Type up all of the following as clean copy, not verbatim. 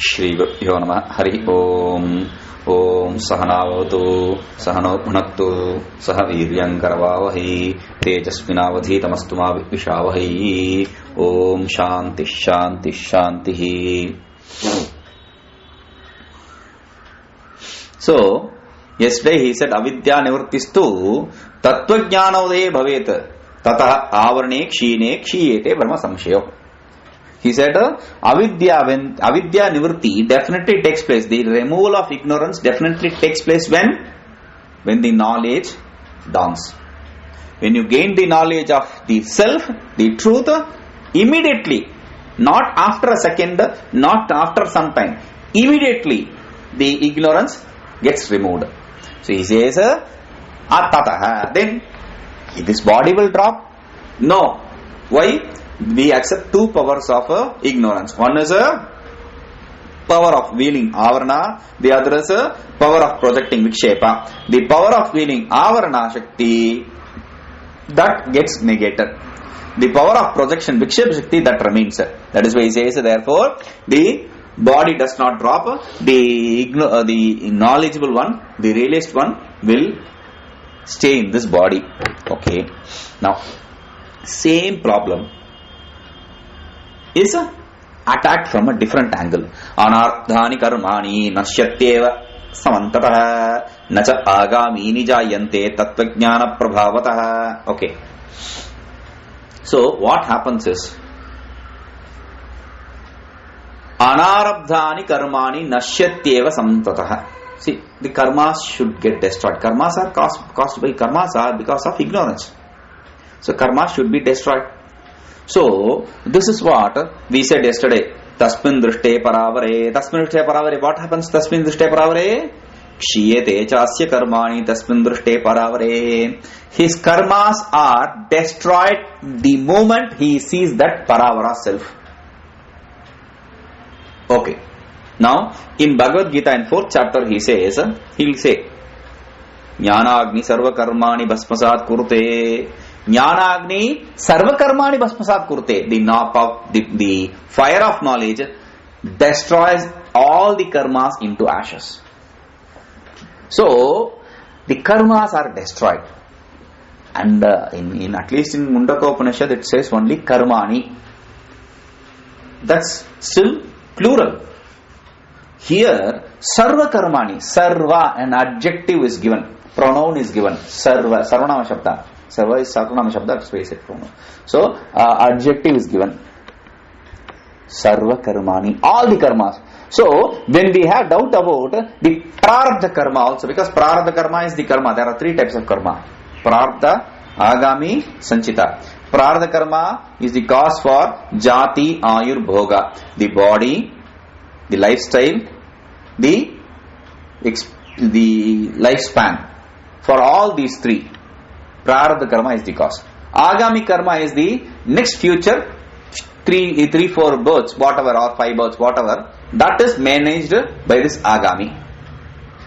श्रीगुरुभ्यो नमः। हरि ओम। ओम सहनावतु सहनौ भुनक्तु सह वीर्यं करवावहै तेजस्विनावधीतमस्तु मा विद्विषावहै। ओम शांति शांति शांति। So yesterday he said avidya nivrittistu tattvaඥānodaya bhavet tatah avarane kshine kshiyete brahma samshayo. He said when avidya nivritti definitely takes place, the removal of ignorance definitely takes place when the knowledge dawns, when you gain the knowledge of the self, the truth, immediately, not after a second, not after some time, immediately the ignorance gets removed. So he says attatah, then this body will drop? No. Why? We accept two powers of ignorance. One is a power of wheeling avarana, the other is a power of projecting vikshepa. The power of wheeling avarana shakti, that gets negated. The power of projection vikshepa shakti, that remains. That is why he says therefore the body does not drop, the knowledgeable one, the realist one will stay in this body. Okay. Now same problem is attacked from a different angle. Anardhani karmani nasyatyeva samantatah nacha agamini jayante tattvajnana prabhavatah. Okay. So what happens is anarabdhani karmani nasyatyeva samantatah. See, the karmas should get destroyed. Karmas are caused by karmas are because of ignorance. So karmas should be destroyed. So this is what we said yesterday. Tasmin drishte paravare. Tasmin drishte paravare. What happens? Tasmin drishte paravare. Kshiyate chasya karmani tasmin drishte paravare. His karmas are destroyed the moment he sees that paravara self. Okay. Now in Bhagavad Gita in 4th chapter he will say Jnanagni sarva karmani bhasmasat kurute. Jnanagni sarva karmani bhasmasat kurute. The fire of knowledge destroys all the karmas into ashes. So the karmas are destroyed, and in at least in Mundaka Upanishad it says only karmani. That's still plural. Here sarva karmani, sarva, an adjective is given, pronoun is given, sarva, sarvanama shabda. Sarva is sarvanama shabda, that's why I said pronoun. So adjective is given, sarva karmani, all the karmas. So when we have doubt about the prarabdha karma also, because prarabdha karma is the karma, there are three types of karma: prarabdha, agami, sanchita. Prarabdha karma is the cause for jati, ayur, bhoga, the body, the lifestyle, the lifespan. For all these three, prarabdha karma is the cause. Agami karma is the next future, 3-4 births, whatever, or 5 births, whatever, that is managed by this agami.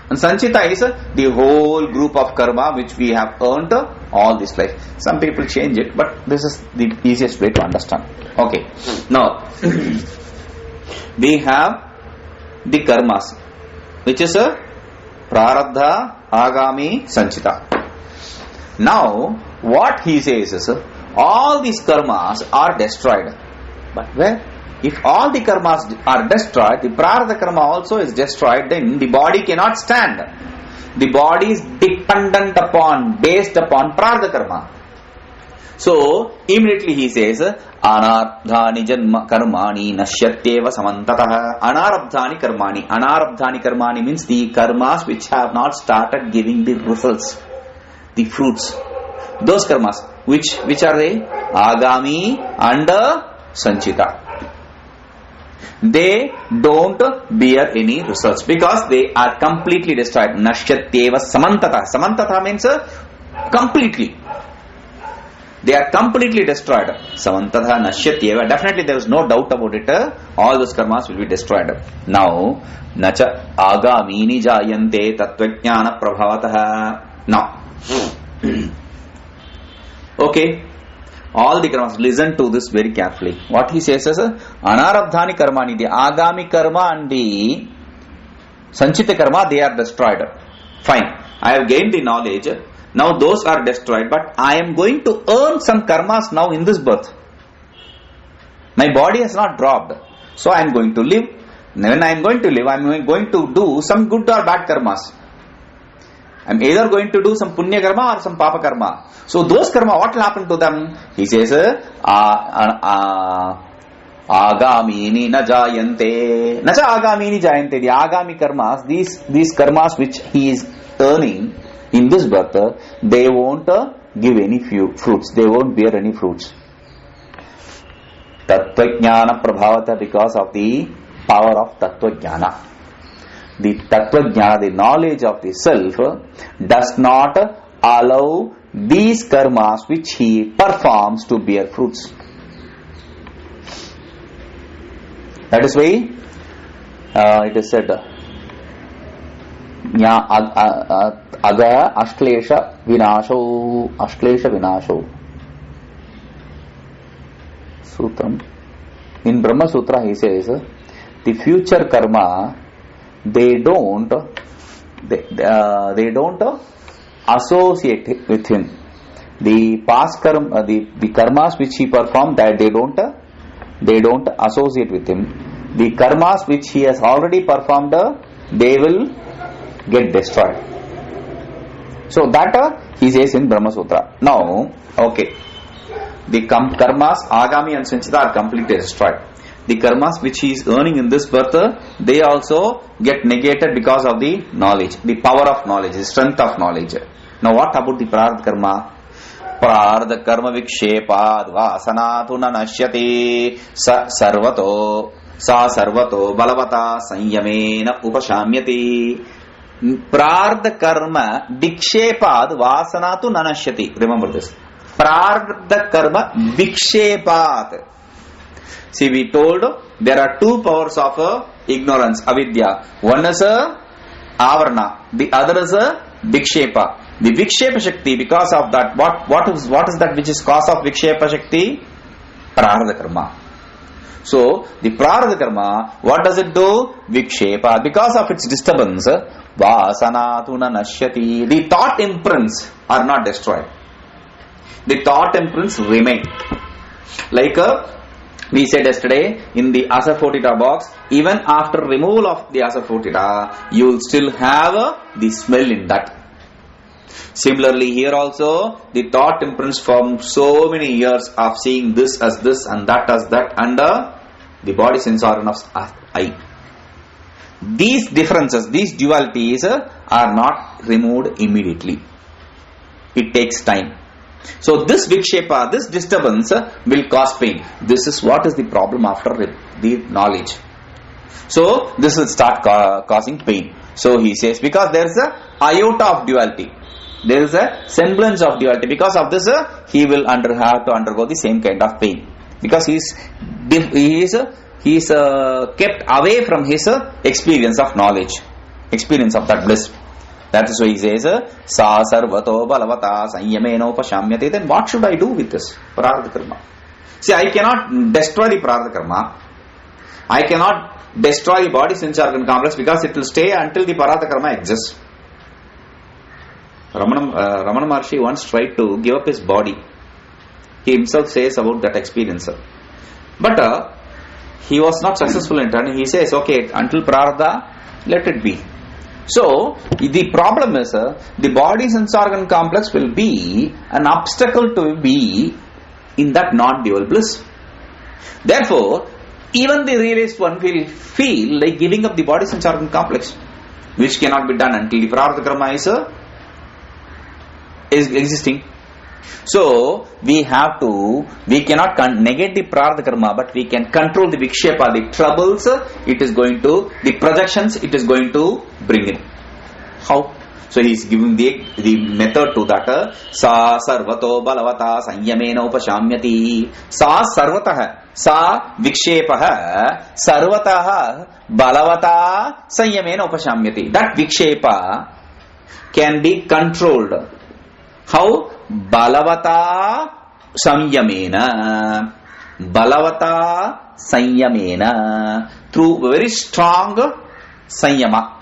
And sanchita is the whole group of karma which we have earned all this life. Some people change it, but this is the easiest way to understand. Okay. Now we have the karmas, which is a prarabdha, agami, sanchita. Now what he says is all these karmas are destroyed. But where? If all the karmas are destroyed, the prarabdha karma also is destroyed, then the body cannot stand. The body is dependent upon, based upon prarabdha karma. So immediately he says anarabdhani janma karmani nasyatyeva samantatah. Anarabdhani karmani. Anarabdhani karmani means the karmas which have not started giving the results, the fruits. Those karmas, which are they? Agami and sanchita. They don't bear any results because they are completely destroyed. Nasyatyeva samantatah. Samantatah means completely. They are completely destroyed. Samantatah nasyatyeva. Definitely there is no doubt about it. All those karmas will be destroyed. Now, nacha agamini jayante tattvajnana prabhavatah. Now, okay. all the karmas. Listen to this very carefully. What he says is, anarabdhani karmani, the agami karma and the sanchita karma, they are destroyed. Fine. I have gained the knowledge. Now those are destroyed, but I am going to earn some karmas now in this birth. My body has not dropped. So I am going to live. When I am going to live, I am going to do some good or bad karmas. I am either going to do some punya karma or some papa karma. So those karma, what will happen to them? He says, agamini na jayante. Na cha agamini jayante. The agami karmas, these karmas which he is earning in this birth, they won't give any fruits. They won't bear any fruits. Tattva jnana prabhavata, because of the power of tattva jnana. The tattva jnana, the knowledge of the self, does not allow these karmas which he performs to bear fruits. That is why it is said, aga ashklesha vinasho. Sutram. In Brahma Sutra he says, the future karma, they don't associate with him. The past karma, the karmas which he performed, that they don't associate with him. The karmas which he has already performed, they will get destroyed. So that he says in Brahma Sutra. Now, okay, the karmas, agami and sanchita, are completely destroyed. The karmas which he is earning in this birth, they also get negated because of the knowledge, the power of knowledge, the strength of knowledge. Now what about the prarabdha karma? Prarabdha karma vikshepad vasanatu nanashyati sarvato balavata sanyamena upashamyati. Prarabdha karma vikshepad vasanatu nanashyati. Remember this. Prarabdha karma vikshepad. See, we told there are two powers of ignorance, avidya. One is avarna, the other is vikshepa. The vikshepa shakti, because of that, what is that which is cause of vikshepa shakti? Prarabdha karma. So, the prarabdha karma, what does it do? Vikshepa. Because of its disturbance, vasanatu nanashyati. The thought imprints are not destroyed. The thought imprints remain. Like we said yesterday, in the asafoetida box, even after removal of the asafoetida, you will still have the smell in that. Similarly, here also, the thought imprints from so many years of seeing this as this and that as that under the body sense organ of eye. These differences, these dualities are not removed immediately. It takes time. So this vikshepa, this disturbance will cause pain. This is what is the problem after the knowledge. So this will start causing pain. So he says, because there is a iota of duality, there is a semblance of duality. Because of this, he will have to undergo the same kind of pain. Because he is kept away from his experience of knowledge, experience of that bliss. That is why he says, sa sarvato balavata sanyamena upashamyate. Then what should I do with this prarabdha karma? See, I cannot destroy the prarabdha karma. I cannot destroy the body sense organ complex, because it will stay until the prarabdha karma exists. Ramana Maharshi once tried to give up his body. He himself says about that experience. But he was not successful in turning. He says, okay, until prarabdha, let it be. So, the problem is, the body sense organ complex will be an obstacle to be in that non-dual bliss. Therefore, even the realized one will feel like giving up the body sense organ complex, which cannot be done until the prarabdha karma is existing. So, we cannot negate the prarabdha karma, but we can control the vikshepa, the troubles the projections it is going to bring in. How? So, he is giving the method to that. Sa sarvato balavata sanyamena upashamyati. Sa sarvatah, sa vikshepah, sarvatah balavata sanyamena upashamyati. That vikshepa can be controlled. How? Balavata Samyamena. Balavata Sanyamena. Through very strong Sanyama.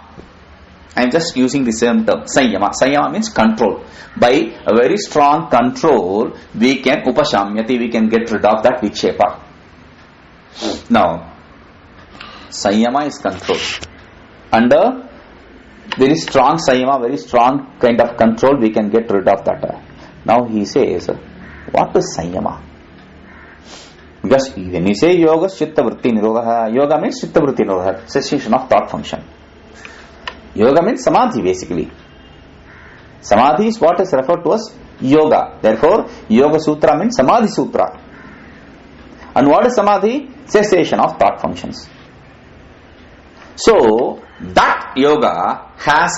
I am just using the same term. Sanyama. Sanyama means control. By a very strong control, we can upashamyati, we can get rid of that vikshepa. Now, Sanyama is control. Under very strong Sanyama, very strong kind of control, we can get rid of that. Now he says, what is Sanyama? Because when you say yoga, chitta vritti nirodha, yoga means chitta vritti nirodha, cessation of thought function. Yoga means samadhi basically. Samadhi is what is referred to as yoga. Therefore, Yoga Sutra means Samadhi Sutra. And what is samadhi? Cessation of thought functions. So, that yoga has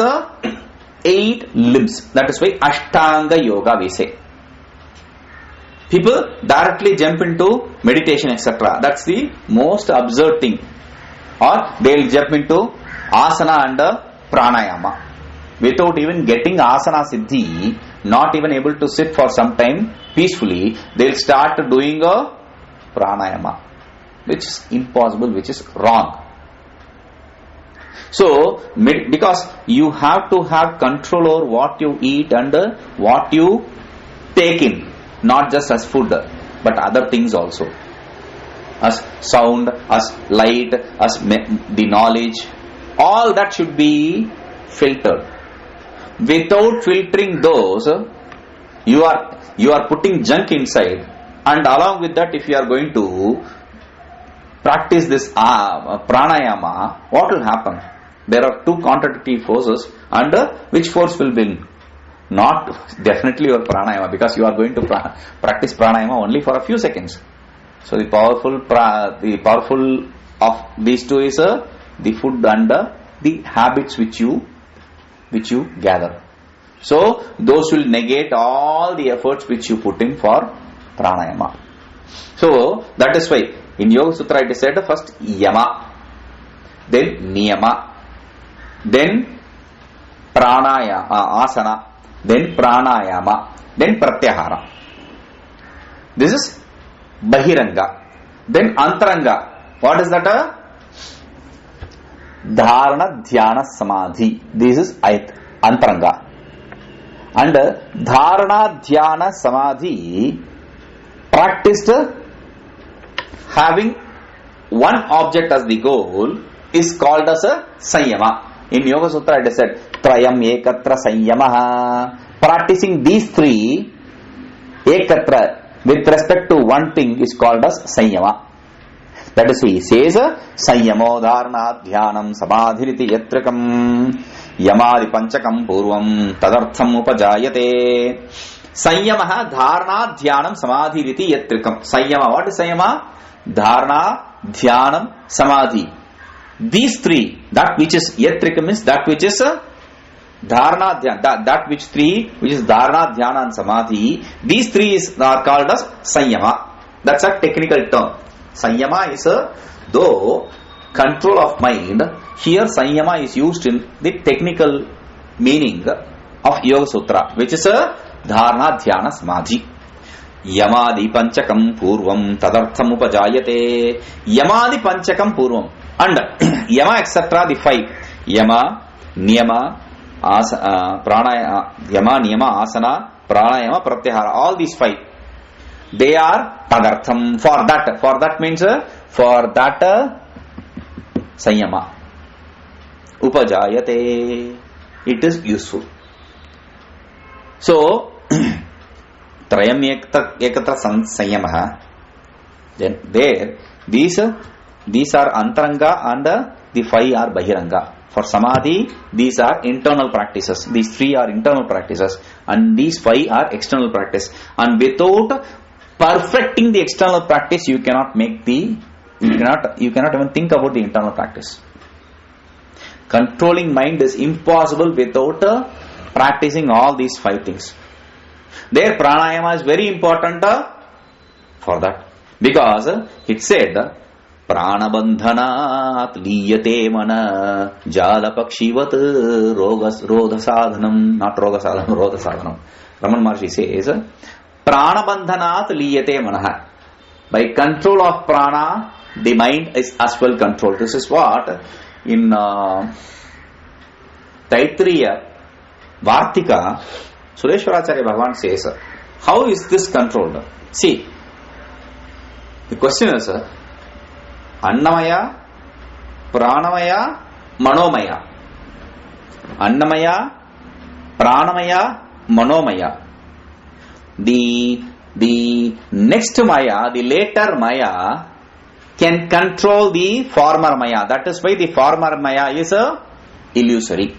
8 limbs. That is why Ashtanga Yoga we say. People directly jump into meditation, etc. That's the most absurd thing. Or they'll jump into asana and pranayama. Without even getting asana siddhi, not even able to sit for some time peacefully, they'll start doing a pranayama, which is impossible, which is wrong. So, because you have to have control over what you eat and what you take in, not just as food, but other things also, as sound, as light, as the knowledge, all that should be filtered. Without filtering those, you are putting junk inside, and along with that, if you are going to practice this pranayama, what will happen? There are 2 contradictory forces, and which force will win? Not definitely your pranayama, because you are going to practice pranayama only for a few seconds. So the powerful of these 2 is the food and the habits which you gather. So those will negate all the efforts which you put in for pranayama. So that is why in Yoga Sutra it is said first yama, then niyama, then pranayama, asana, then pranayama, then pratyahara. This is bahiranga. Then antaranga. What is that? Dharana dhyana samadhi. This is antaranga. And dharana dhyana samadhi practiced having one object as the goal is called as a sanyama. In Yoga Sutra it is said trayam ekatra sanyamaha. Practicing these 3 ekatra with respect to one thing is called as sanyama. That is why he says sanyamo dharana dhyanam samadhiriti yatrikam yamadi panchakam purvam tadartham upajayate. Sanyamaha dharana dhyanam samadhiriti yatrikam. Sanyama, what is sanyama? Dharana dhyanam samadhi. These 3, that which is yatrikam means that which is dharana dhyana, that which 3 which is dharana dhyana and samadhi, these 3 are called as sanyama. That's a technical term. Sanyama is though control of mind. Here sanyama is used in the technical meaning of Yoga Sutra, which is a dharana dhyana samadhi. Yamadi panchakam purvam tadartham upajayate. Yamadi panchakam purvam. And yama etc. the 5. Yama, niyama, pranayama, yama, niyama, asana, pranayama, pratyahara. All these 5. They are tadartham. For that means for that sanyama. Upajayate. It is useful. So, trayam ekatra sanyamaha. Then there, these are antaranga and the 5 are bahiranga. For samadhi, these are internal practices. These 3 are internal practices, and these 5 are external practice. And without perfecting the external practice, you cannot even think about the internal practice. Controlling mind is impossible without practicing all these 5 things. There, pranayama is very important for that, because it said pranabandhanat liyate mana jala pakshivat rodha sadhanam, not roga sadhanam, rodha sadhanam. Raman Maharshi says Pranabandhanat liyate manah. By control of prana, the mind is as well controlled. This is what in Taittiriya Vartika Sureshwaracharya Bhagavan says. How is this controlled? See, the question is Annamaya, Pranamaya, Manomaya. Annamaya, Pranamaya, Manomaya. The next Maya, the later Maya, can control the former Maya. That is why the former Maya is illusory.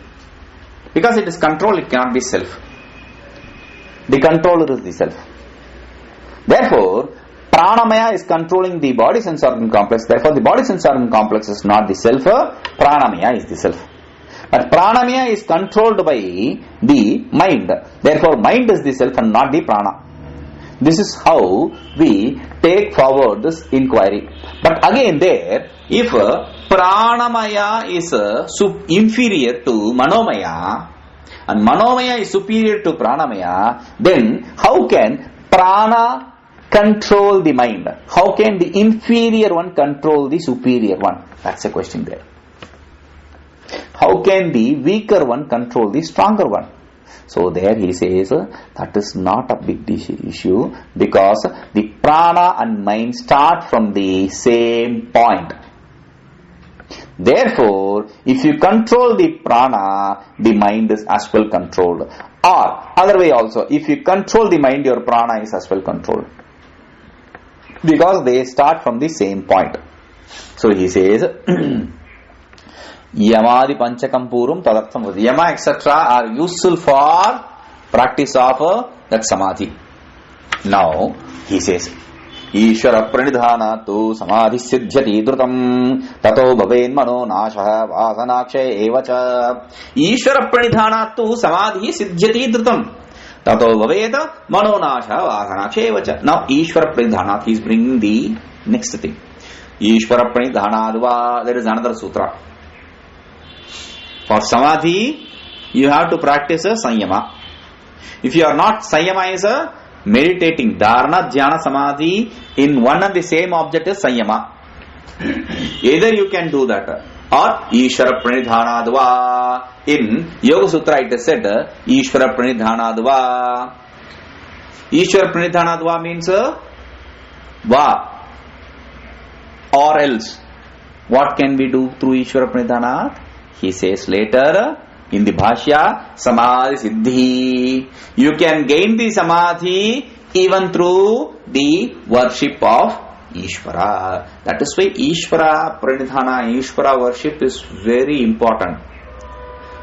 Because it is controlled, it cannot be self. The controller is the self. Therefore, Pranamaya is controlling the body sense organ complex. Therefore, the body sense organ complex is not the self. Pranamaya is the self. But Pranamaya is controlled by the mind. Therefore, mind is the self and not the prana. This is how we take forward this inquiry. But again there, if Pranamaya is inferior to Manomaya and Manomaya is superior to Pranamaya, then how can Prana control the mind? How can the inferior one control the superior one? That's a question there. How can the weaker one control the stronger one? So there he says that is not a big issue because the prana and mind start from the same point. Therefore, if you control the prana, the mind is as well controlled. Or other way also, if you control the mind, your prana is as well controlled. Because they start from the same point. So he says Yamadi Panchakam Purum Tadartham. Yama etc. are useful for practice of that samadhi. Now he says Ishvara pranidhana tu samadhi siddhyati drutam tato bhaven mano nashaha vasanakshay evacha. Ishvara pranidhana tu samadhi siddhyati drutam tato bhaveta mano nashaha vasanakshay evacha. Now Ishvara pranidhana, he is bringing the next thing. Ishvara pranidhanadva, there is another sutra. For samadhi, you have to practice a sanyama. If you are not, sanyama is a meditating. Dharana, dhyana, samadhi in one and the same object is sanyama. Either you can do that or Ishvara pranidhanadva. In Yoga Sutra it is said Ishvara pranidhanadva. Ishvara pranidhanadva means va or else. What can we do through Ishvara pranidhanat? He says later in the Bhashya, Samadhi Siddhi. You can gain the Samadhi even through the worship of Ishvara. That is why Ishvara Pranidhana, Ishvara worship is very important.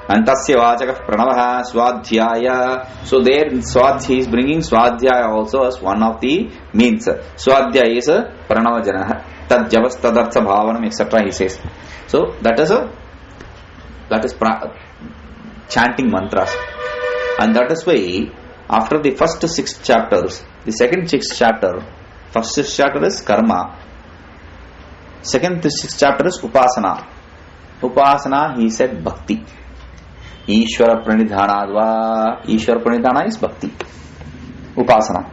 Antasya Vachaka Pranavaha Swadhyaya. So there Swadhyaya is bringing Swadhyaya also as one of the means. Swadhyaya is Pranavajana. Tad Javas Tadartha Bhavanam etc. he says. So that is chanting mantras. And that is why after the first 6 chapters, the second 6 chapter, first 6 chapter is karma, second 6 chapter is upasana. Upasana he said bhakti. Ishvara pranidhanadva. Ishvara pranidhana is bhakti. Upasana.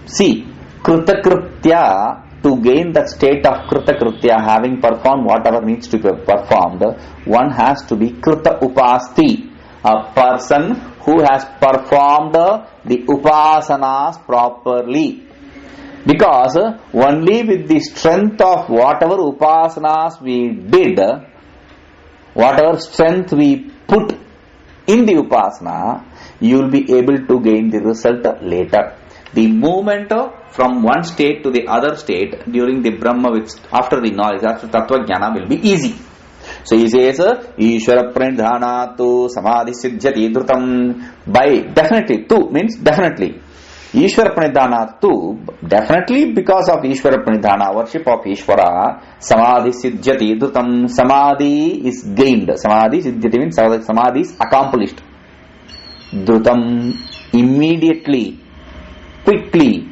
See, kritakritya, to gain that state of kritakritya, having performed whatever needs to be performed, one has to be krita upasti, a person who has performed the upasanas properly. Because only with the strength of whatever upasanas we did, whatever strength we put in the upasana, you will be able to gain the result later. The movement from one state to the other state during the Brahma, after the knowledge, after Tattva Jnana will be easy. So he says, Ishvara pranidhana tu samadhi siddhyati dhrutam. By definitely, tu means definitely. Ishvara pranidhana tu, definitely because of Ishvara pranidhana, worship of Ishvara, samadhi siddhyati dhrutam. Samadhi is gained. Samadhi siddhyati means samadhi is accomplished. Dhrutam, immediately, quickly.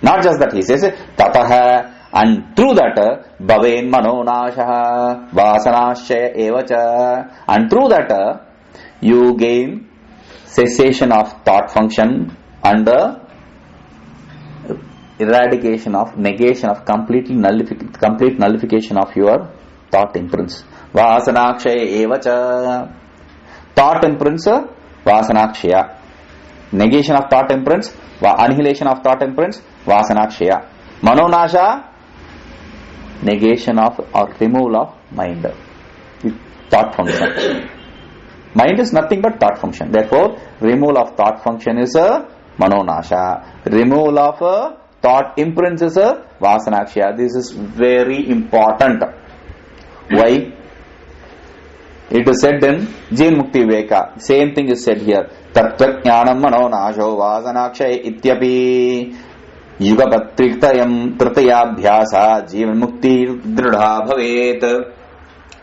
Not just that, he says, tataha, and through that, bhaven mano nashaha, vasanashaya evacha, and through that, you gain cessation of thought function, and eradication of, negation of, complete nullification of your thought imprints. Vasanakshaya evacha. Thought imprints, vasanakshaya. Negation of thought imprints, annihilation of thought imprints, vasanakshaya. Manonasha, negation of or removal of mind, thought function. Mind is nothing but thought function. Therefore, removal of thought function is a manonasha. Removal of thought imprints is a vasanakshaya. This is very important. Why? It is said in Jeen Mukti Viveka. Same thing is said here. Tattva jnanam manonasho vasanakshaya ityapi yugapatriktayam tritayabhyasa jivan mukti dridha bhavet.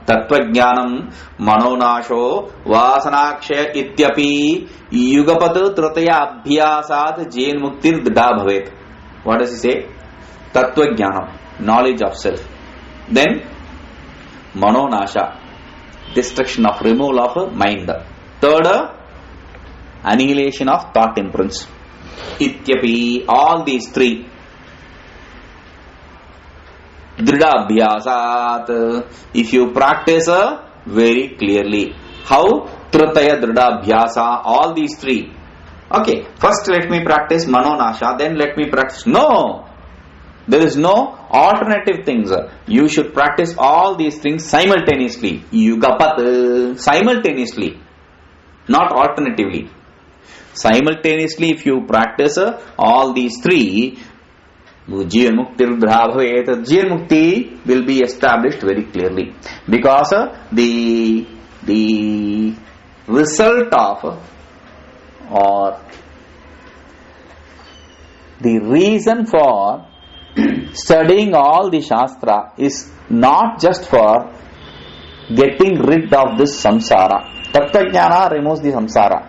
Tattva jnanam manonasho vasanakshaya ityapi yugapat tritayabhyasat jivan mukti dridha bhavet. What does he say? Tattva jnanam, knowledge of self. Then manonasha, destruction of, removal of mind. Third, annihilation of thought imprints. Ityapi, all these three. Dridha abhyasat, if you practice very clearly. How? Tritaya dridha abhyasa, all these three. Okay, first let me practice manonasha, then let me practice. No! There is no alternative things. You should practice all these things simultaneously. Yugapat, simultaneously, not alternatively. Simultaneously, if you practice all these three, Jivan Mukti Jivan Mukti will be established very clearly. Because the result of, or the reason for studying all the Shastra is not just for getting rid of this samsara. Tattva Jnana removes the samsara.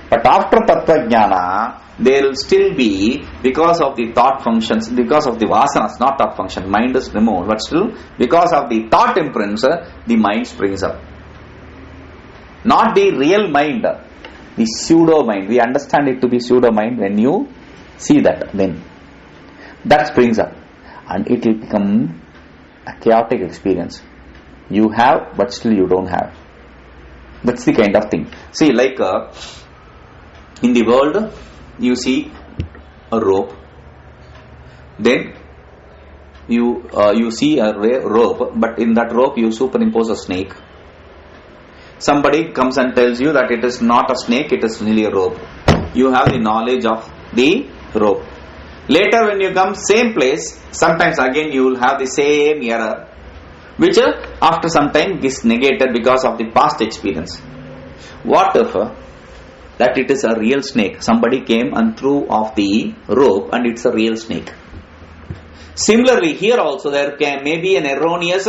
But after Tattva Jnana, there will still be, because of the thought functions, because of the vasanas, not thought function, mind is removed, but still, because of the thought imprints, the mind springs up. Not the real mind, the pseudo mind. We understand it to be pseudo mind when you see that, then that springs up and it will become a chaotic experience. You have, but still you don't have. That's the kind of thing. See, like in the world, you see a rope, then you see a rope, but in that rope you superimpose a snake. Somebody comes and tells you that it is not a snake, it is really a rope. You have the knowledge of the rope. Later when you come same place, sometimes again you will have the same error, which after some time gets negated because of the past experience. What if that it is a real snake? Somebody came and threw off the rope and it's a real snake. Similarly, here also there may be an erroneous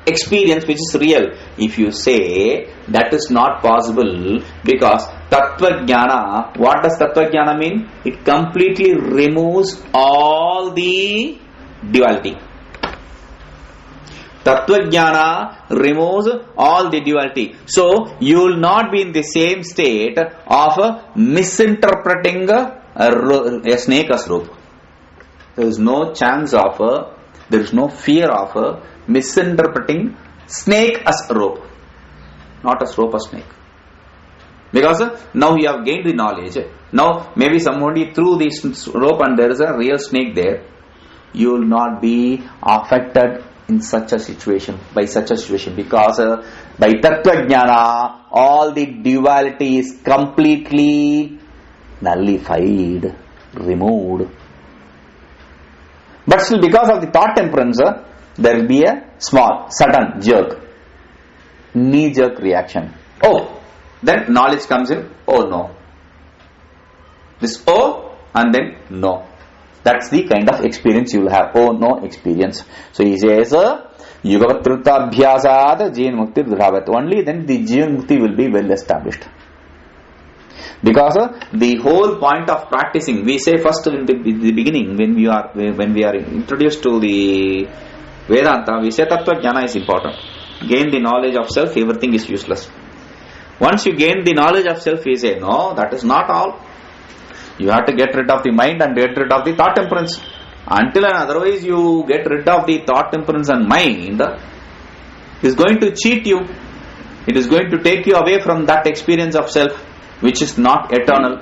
experience which is real. If you say that is not possible, because Tattva Jnana, what does Tattva Jnana mean? It completely removes all the duality. Tattva Jnana removes all the duality. So, you will not be in the same state of misinterpreting a snake as rope. There is no chance of, there is no fear of misinterpreting snake as rope. Not as rope, as snake. Because now you have gained the knowledge. Now maybe somebody threw this rope and there is a real snake there. You will not be affected in such a situation, by such a situation, because by Tattva Jnana all the duality is completely nullified, removed. But still, because of the thought temperance, there will be a small, sudden jerk, knee-jerk reaction. Oh, then knowledge comes in. Oh no. This oh and then no. That's the kind of experience you will have. Oh no experience. So he says, Yugavatrutabhyasad Jivan Mukti Dridhavat. Only then the Jivan Mukti will be well established. Because the whole point of practicing, we say first in the beginning, when we are introduced to the Vedanta, we say Tattva Jnana is important. Gain the knowledge of self, everything is useless. Once you gain the knowledge of self, we say, no, that is not all. You have to get rid of the mind and get rid of the thought temperance. Until and otherwise you get rid of the thought temperance and mind, is going to cheat you. It is going to take you away from that experience of self, which is not eternal.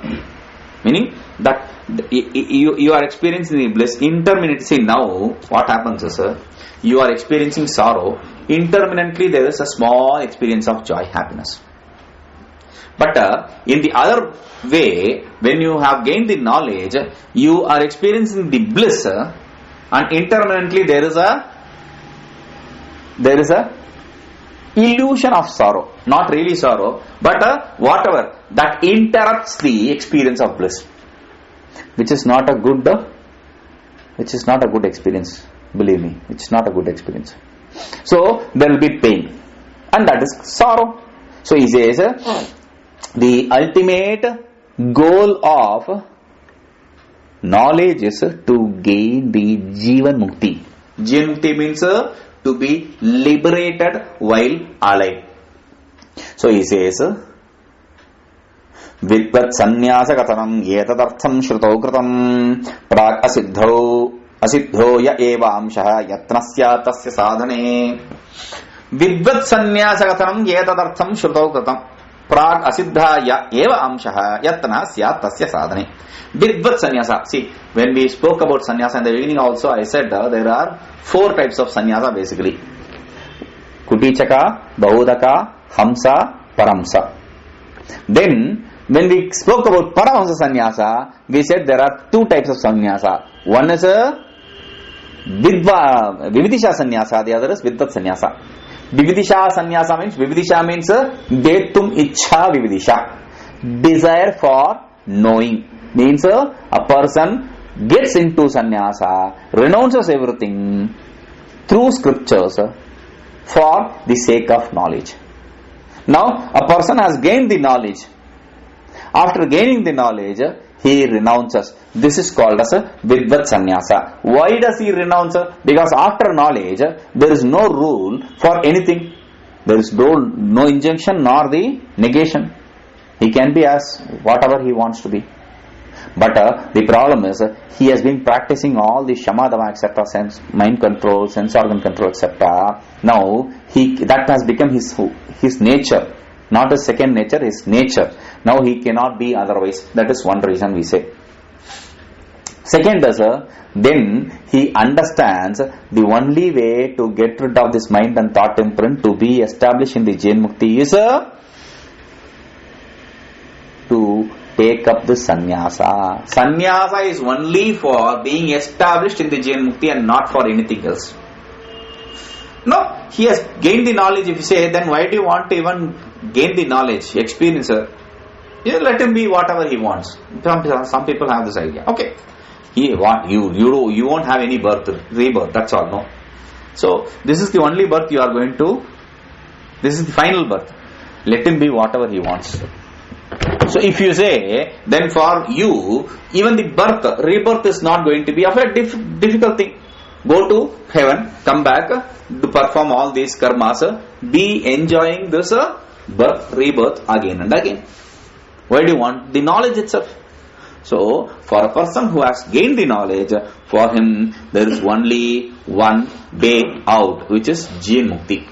Meaning that you are experiencing the bliss intermittently. See, now what happens is, you are experiencing sorrow. Intermittently there is a small experience of joy, happiness. But in the other way, when you have gained the knowledge, you are experiencing the bliss, and intermittently there is a illusion of sorrow, not really sorrow, but whatever that interrupts the experience of bliss, which is not a good experience. Believe me, it's not a good experience. So there will be pain, and that is sorrow. So he says, the ultimate goal of knowledge is to gain the Jivan Mukti. Jivan Mukti means to be liberated while alive. So he says, Vidvat Sanyasa Katanam Yetadartham Shrutau Kratam Prag Asiddho Ya Eva Amshaha Yatnasya Tasya Sadhane. Vidvat Sanyasa Katanam Yetadartham Shrutau Kratam Prag Asiddha Ya Eva Amshaha Yatnasya Tasya Sadhane. Vidvat Sanyasa. See, when we spoke about sannyasa in the beginning also, I said there are 4 types of sannyasa basically. Kutichaka, Bahudaka, Hamsa, Paramsa. Then, when we spoke about Paramhamsa sannyasa, we said there are 2 types of sannyasa. One is a Vividisha sannyasa, the other is Vidvat sannyasa. Vividisha sannyasa means Detum Ichha Vividisha. Desire for knowing. Means a person gets into sannyasa, renounces everything through scriptures for the sake of knowledge. Now, a person has gained the knowledge. After gaining the knowledge, he renounces. This is called as a Vidvat sannyasa. Why does he renounce? Because after knowledge, there is no rule for anything. There is no injunction nor the negation. He can be as whatever he wants to be. But the problem is, he has been practicing all the shamadama, etc., sense, mind control, sense organ control, etc. Now, that has become his nature, not his second nature, his nature. Now, he cannot be otherwise. That is one reason we say. Second is, then he understands the only way to get rid of this mind and thought imprint to be established in the Jivan Mukti is to take up the sannyasa. Sannyasa is only for being established in the Jivan Mukti and not for anything else. No, he has gained the knowledge. If you say, then why do you want to even gain the knowledge, experience? You let him be whatever he wants. Some people have this idea. Okay, you won't have any rebirth. That's all. No. So this is the only birth you are going to. This is the final birth. Let him be whatever he wants. So if you say, then for you, even the rebirth is not going to be a very difficult thing. Go to heaven, come back, to perform all these karmas, be enjoying this birth, rebirth again and again. Why do you want? The knowledge itself. So, for a person who has gained the knowledge, for him there is only one way out, which is Jivan Mukti.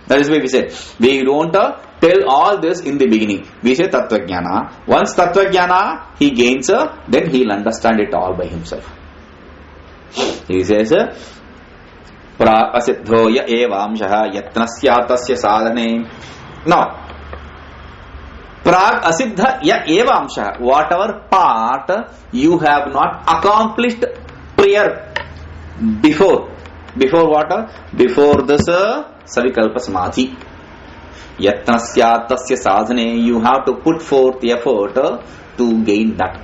That is why we said, we don't tell all this in the beginning. We say Tattva Jnana. Once Tattva Jnana he gains, then he will understand it all by himself. He says, Pra asiddho ya evamshaha yatnasya tasya sadhane. Now, Prag asiddha ya evamshaha. Whatever part you have not accomplished prior, before what? Before this Savikalpa Samadhi. Yatnasya tasya sadhane. You have to put forth effort to gain that.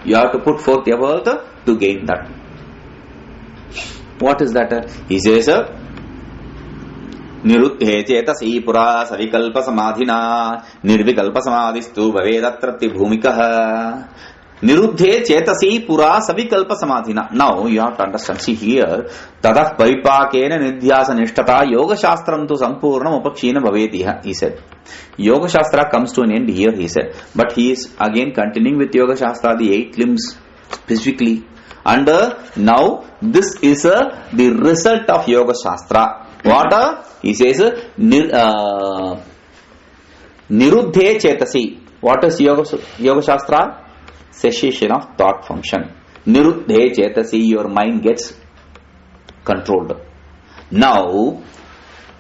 You have to put forth effort to gain that. What is that? He says, Niruddhe chetasi pura savikalpa samadhina nirvikalpa samadhistu bhavedatrati bhumikaha. Niruddhe chetasi pura savikalpa samadhina. Now you have to understand. See here, tadah paripakena nidhyasa nishtata yoga shastram tu sampurnam upakshina bhavetiha, he said. Yoga shastra comes to an end here, he said. But he is again continuing with yoga shastra, the 8 limbs specifically. And now this is the result of yoga shastra. What? He says, Niruddhe chetasi. What is yoga shastra? Cessation of thought function. Niruddhe chetasi, your mind gets controlled. Now,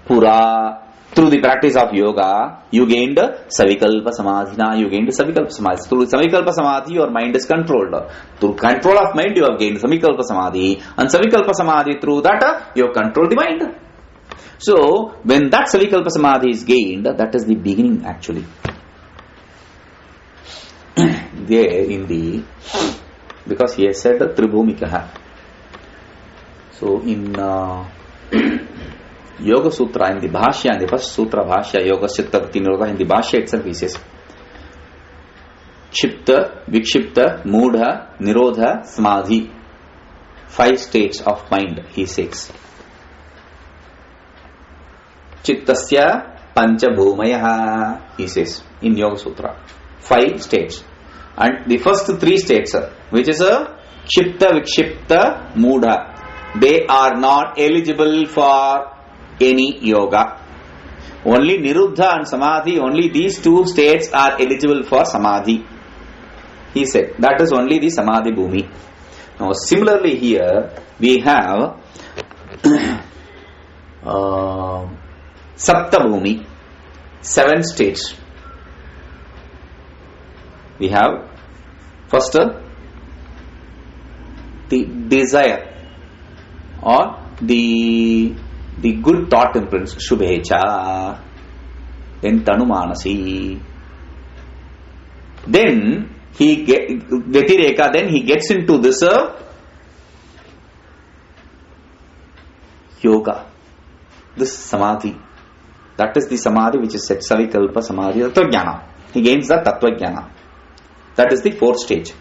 pura, through the practice of yoga, you gained savikalpa samadhina, you gained savikalpa samadhi. Through savikalpa samadhi, your mind is controlled. Through control of mind, you have gained savikalpa samadhi. And savikalpa samadhi, through that, you have controlled the mind. So, when that savikalpa samadhi is gained, that is the beginning actually. There in the, because he has said Tribhumikaha. So in Yoga Sutra, in the Bhashya, in the first Sutra Bhashya, Yoga Chitta Nirodha, in the Bhashya itself he says Chipta, Vikshipta, Mudha, Nirodha, Samadhi. 5 states of mind, he says. Chittasya Panchabhumayaha, he says in Yoga Sutra. 5 states. And the first 3 states, which is a Chipta, Vikshipta, Mudha, they are not eligible for any yoga. Only Niruddha and Samadhi, only these 2 states are eligible for Samadhi. He said, that is only the Samadhi Bhumi. Now similarly here, we have Sapta Bhumi, 7 states. We have first the desire or the good thought imprints, Shubhecha, then Tanumanasi. Then Vetireka, then he gets into this yoga, this Samadhi. That is the Samadhi which is said Savikalpa Samadhi, Tattva Jnana. He gains the Tattva Jnana. That is the 4th stage.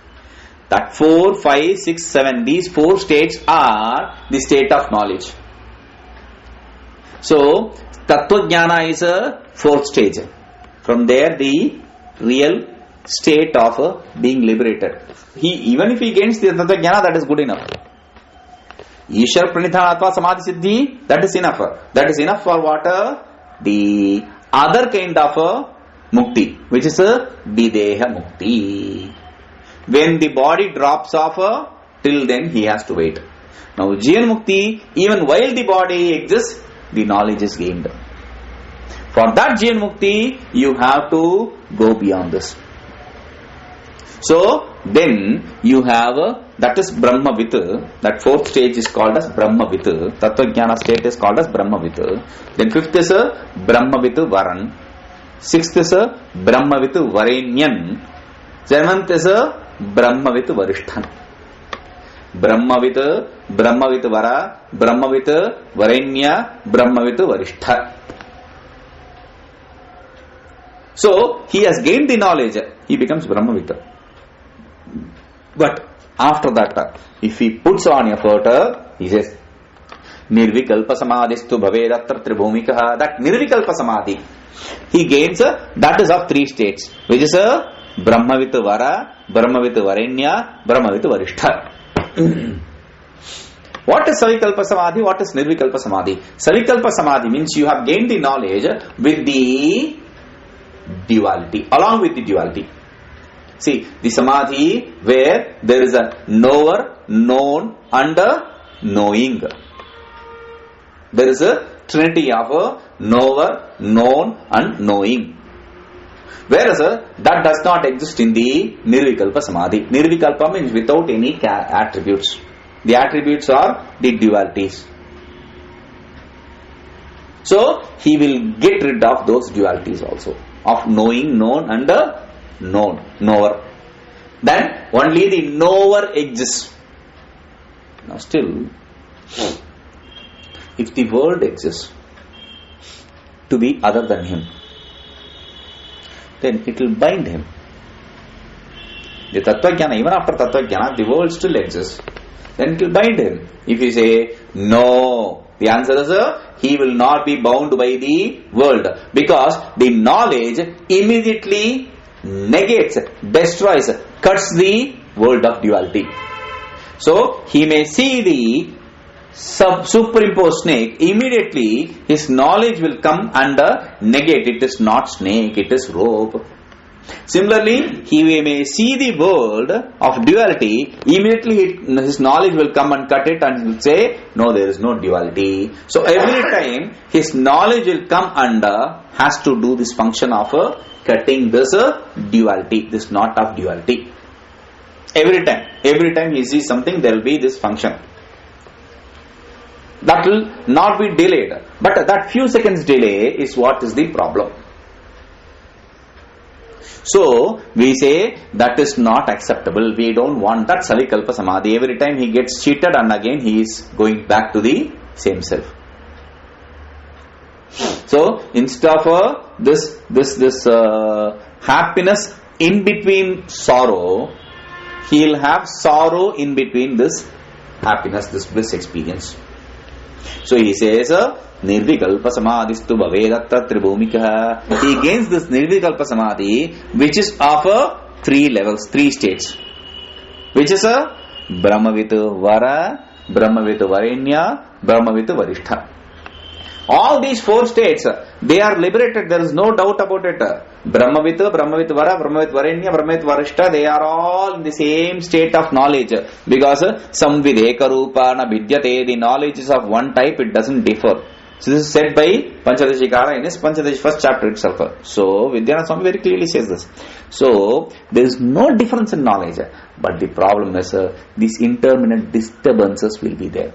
That 4, 5, 6, 7, these 4 states are the state of knowledge. So, Tattva Jnana is a 4th stage. From there, the real state of being liberated. Even if he gains the Tattva Jnana, that is good enough. Ishar Pranidhana Atva Samadhi Siddhi, that is enough. That is enough for what? The other kind of Mukti, which is a Videha Mukti. When the body drops off, till then he has to wait. Now Jivan Mukti, even while the body exists, the knowledge is gained. For that Jivan Mukti, you have to go beyond this. So then you have, that is Brahmavit, that 4th stage is called as Brahmavit, Tattva Jnana state is called as Brahmavit. Then 5th is Brahmavit Varan. 6th is Brahmavit Varenyan. 7th is Brahmavit Varishtan. Brahmavit Vara, Brahmavit Varenya, Brahmavit Varishta. So he has gained the knowledge, he becomes Brahmavit. But after that, if he puts on effort, he says Nirvikalpa Samadhistu Bhavedatra Tribhumikaha. That Nirvikalpa Samadhi he gains, that is of 3 states, which is Brahmavit Vara, Brahmavit Varenya, Brahmavit Varishtha. What is Savikalpa Samadhi? What is Nirvikalpa Samadhi? Savikalpa Samadhi means you have gained the knowledge with the duality, along with the duality. See, the Samadhi where there is a knower, known and a knowing. There is a trinity of knower, known and knowing. Whereas that does not exist in the Nirvikalpa Samadhi. Nirvikalpa means without any attributes. The attributes are the dualities. So he will get rid of those dualities also, of knowing, known and knower. Then only the knower exists. Now still, if the world exists to be other than him, then it will bind him. The Tattva Jnana, even after Tattva Jnana, the world still exists. Then it will bind him. If you say, no, the answer is he will not be bound by the world, because the knowledge immediately negates, destroys, cuts the world of duality. So, he may see the superimposed snake, immediately his knowledge will come and negate. It is not snake, it is rope. Similarly, he may see the world of duality, immediately his knowledge will come and cut it and will say, no, there is no duality. So every time his knowledge will come and has to do this function of cutting this duality, this knot of duality. Every time he sees something, there will be this function. That will not be delayed. But that few seconds delay is what is the problem. So, we say that is not acceptable. We don't want that Savikalpa Samadhi. Every time he gets cheated and again he is going back to the same self. So, instead of this happiness in between sorrow, he will have sorrow in between this happiness, this bliss experience. So, he says, Nirvikalpa Samadhistu Bhavedatra Tribhumika. He gains this Nirvikalpa Samadhi, which is of 3 levels, 3 states. Which is a Brahmavitu Vara, Brahmavitu Varenya, Brahmavitu Varishtha. All these 4 states, they are liberated, there is no doubt about it. Brahmavitu, Brahmavitu Vara, Brahmavitu Varenya, Brahmavitu Varishtha, they are all in the same state of knowledge. Because Samvideka Rupa na Vidyate, the knowledge is of one type, it doesn't differ. So this is said by Panchadashikara in his Panchadash first chapter itself. So Vidyanatha Swami very clearly says this. So there is no difference in knowledge, but the problem is these intermittent disturbances will be there.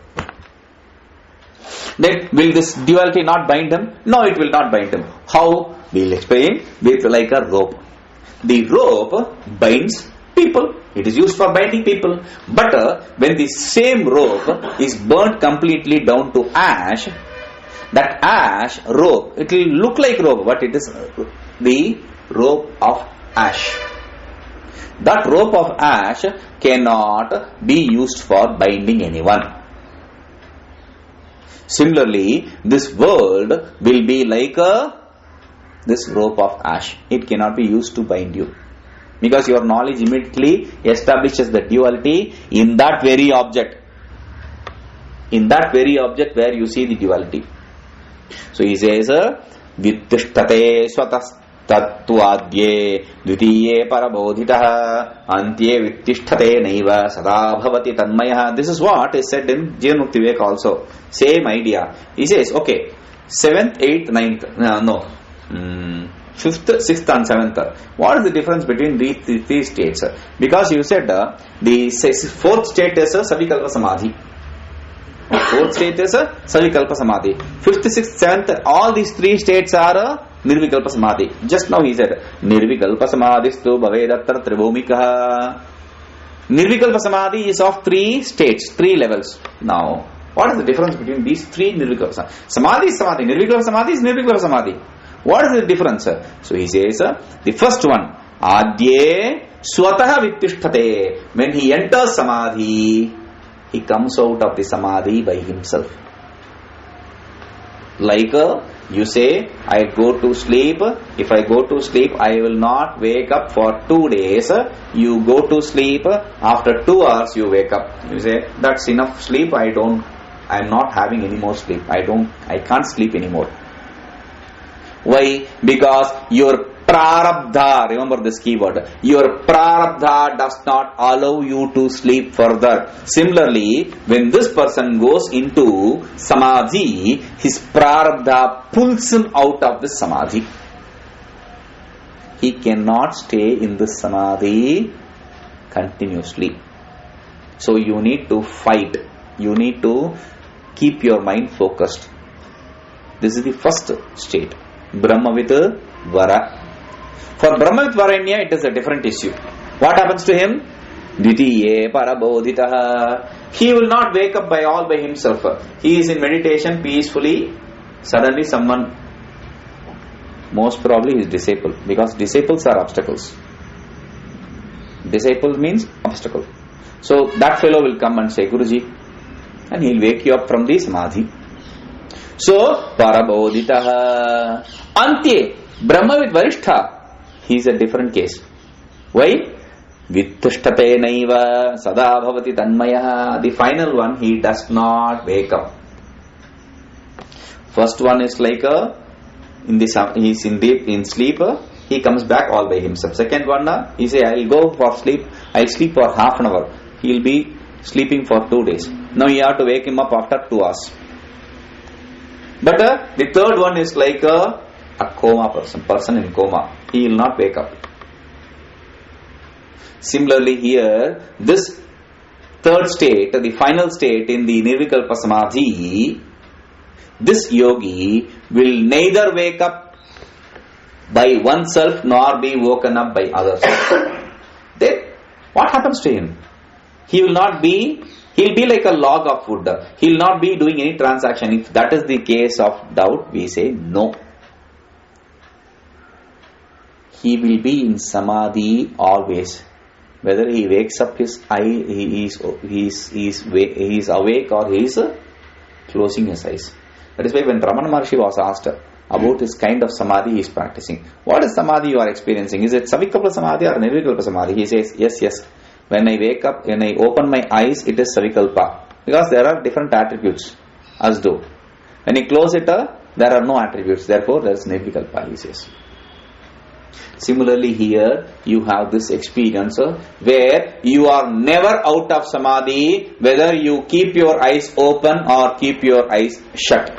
Then will this duality not bind him? No, it will not bind him. How? We will explain with like a rope. The rope binds people. It is used for binding people. But when the same rope is burnt completely down to ash, that ash rope, it will look like rope, but it is the rope of ash. That rope of ash cannot be used for binding anyone. Similarly, this world will be like this rope of ash. It cannot be used to bind you. Because your knowledge immediately establishes the duality in that very object. In that very object where you see the duality. So he says, Vittishtate swatas tattvaadye dvitiye parabodhitaha antye vittishtate naiva sada bhavati tanmaya. This is what is said in Jivanmukti Viveka also. Same idea. He says, okay, 7th, 8th, 9th, 5th, 6th and 7th. What is the difference between these 3 states? Because you said the 4th state is Savikalpa Samadhi. 4th state is Savikalpa Samadhi. 5th, 6th, 7th, all these 3 states are Nirvikalpa Samadhi. Just now he said, Nirvikalpa Samadhistu Bhavedatra Tribhumika. Nirvikalpa Samadhi is of 3 states, 3 levels. Now, what is the difference between these 3 Nirvikalpa Samadhi? Samadhi is Samadhi, Nirvikalpa Samadhi is Nirvikalpa Samadhi. What is the difference? So he says, the first one, Adye Swataha Vittishthate. When he enters Samadhi, he comes out of the Samadhi by himself. Like you say, I go to sleep. If I go to sleep, I will not wake up for 2 days. You go to sleep. After 2 hours, you wake up. You say, that's enough sleep. I am not having any more sleep. I can't sleep anymore. Why? Because your prarabdha, remember this keyword, your prarabdha does not allow you to sleep further. Similarly, when this person goes into samadhi, his prarabdha pulls him out of the samadhi. He cannot stay in the samadhi continuously. So you need to fight. You need to keep your mind focused. This is the first state. Brahmavit Vara. For Brahmavit Varanya, it is a different issue. What happens to him? Dvitiye Parabodhitaha. He will not wake up all by himself. He is in meditation peacefully. Suddenly someone, most probably his disciple, because disciples are obstacles. Disciple means obstacle. So that fellow will come and say, Guruji, and he'll wake you up from the samadhi. So, Parabodhitaha. Antye, Brahmavid Varishtha, he is a different case. Why? Vittushtate naiva sada bhavati tanmaya. The final one, he does not wake up. First one is like he is in sleep, he comes back all by himself. Second one, he say, I will go for sleep, I will sleep for half an hour. He will be sleeping for 2 days. Now you have to wake him up after 2 hours. But the third one is like a coma person in coma. He will not wake up. Similarly here, this third state, the final state in the Nirvikalpa Samadhi, this yogi will neither wake up by oneself nor be woken up by others. Then what happens to him? He'll be like a log of wood. He'll not be doing any transaction. If that is the case of doubt, we say no. He will be in samadhi always. Whether he wakes up his eye, he is awake or he is closing his eyes. That is why when Ramana Maharshi was asked about this kind of samadhi he is practicing, what is samadhi you are experiencing? Is it Savikalpa Samadhi or Nirvikalpa Samadhi? He says, yes. When I wake up, when I open my eyes, it is Savikalpa. Because there are different attributes, as though. When I close it, there are no attributes. Therefore, there is Nirvikalpa, he says. Similarly here, you have this experience where you are never out of samadhi, whether you keep your eyes open or keep your eyes shut.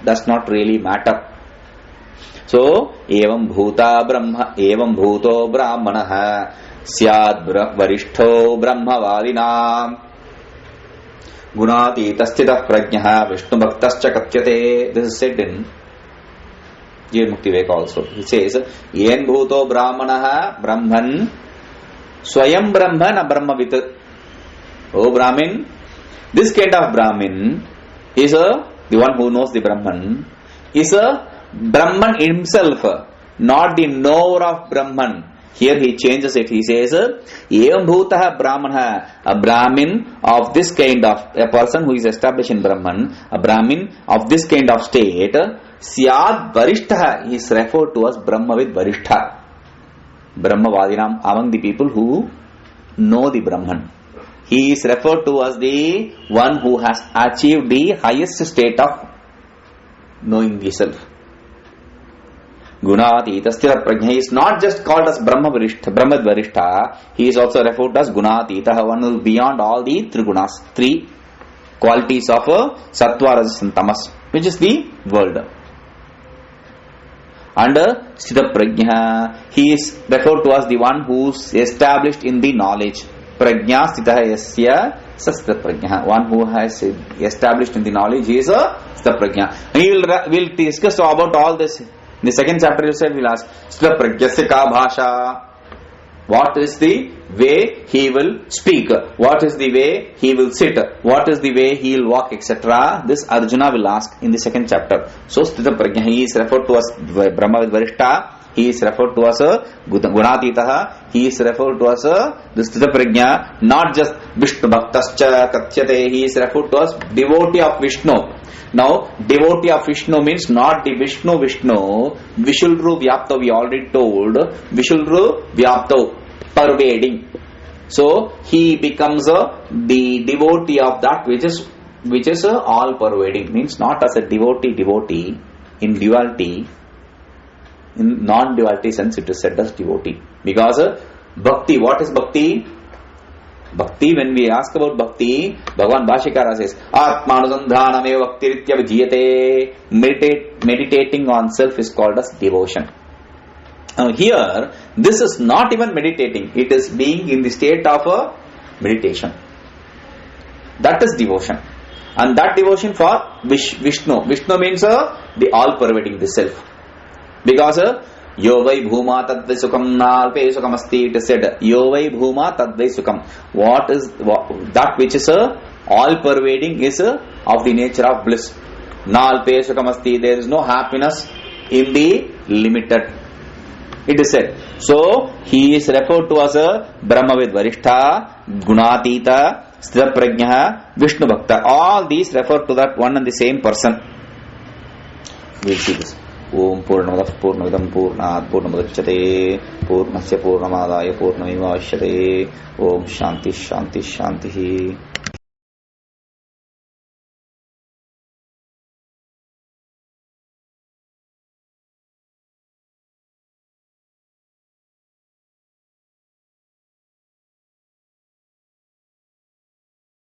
Does not really matter. So, evam bhuta brahma, evam bhuto brahmanaha syad varishto brahmavadinam gunati tastita prajnaha vishnu bhaktascha katyate. This is said in Jivan Mukti Viveka also. He says, yen bhuto brahmanaha brahman swayam brahman abrahmavit. Oh Brahmin, this kind of Brahmin is the one who knows the Brahman, is a Brahman himself, not the knower of Brahman. Here he changes it. He says, Evam bhutaha brahmanaha, a Brahmin of this kind of, a person who is established in Brahman, a Brahmin of this kind of state, Syad Varishtaha, he is referred to as Brahmavid Varishtha. Brahmavadinam, among the people who know the Brahman. He is referred to as the one who has achieved the highest state of knowing the self. Gunati Tasthira Prajna, he is not just called as Brahmavid Varishtha, he is also referred to as Gunati, one who is beyond all the three gunas, three qualities of Sattva, Rajas and Tamas, which is the world. And Sthita Prajna, he is referred to as the one who is established in the knowledge. Prajna Sthita Yasya Sasthita Prajna, one who has established in the knowledge, he is a Sthita Prajna. We will discuss about all this. In the second chapter itself, we will ask Sthita Prajnasya ka bhasha. What is the way he will speak? What is the way he will sit? What is the way he will walk, etc. This Arjuna will ask in the second chapter. So, Sthita Prajna, he is referred to as Brahmavid Varishtha. He is referred to as Gunatitaha. He is referred to as the Sthita Prajna. Not just Vishnu Bhaktascha Katyate. He is referred to as devotee of Vishnu. Now, devotee of Vishnu means not the Vishnu. Vishulru Vyapto, we already told. Vishulru Vyapto, pervading. So, he becomes the devotee of that which is all pervading. Means not as a devotee in duality. In non-duality sense, it is said as devotee. Because bhakti, what is bhakti? Bhakti, when we ask about bhakti, Bhagavan Bhashikara says, Atmanusandhanameva bhaktiritya vijiyate. Meditating on self is called as devotion. Now here, this is not even meditating. It is being in the state of meditation. That is devotion. And that devotion for Vishnu. Vishnu means the all-pervading, the self. Because Yo vai bhuma tadvai sukam nalpe sukam asti, it is said, Yo vai bhuma tadvai sukam. That which is all-pervading is of the nature of bliss. Nalpe sukam asti, there is no happiness in the limited. It is said, So he is referred to as a Brahmavid Varishtha, Gunatita, Sthira Prajna, Vishnu Bhakta. All these refer to that one and the same person. We will see this. Om Purnamadav Purnamidam Purnat Purnamudachyate Purnasya Purnamadaya Purnamivashyate. Om Shanti Shanti Shanti.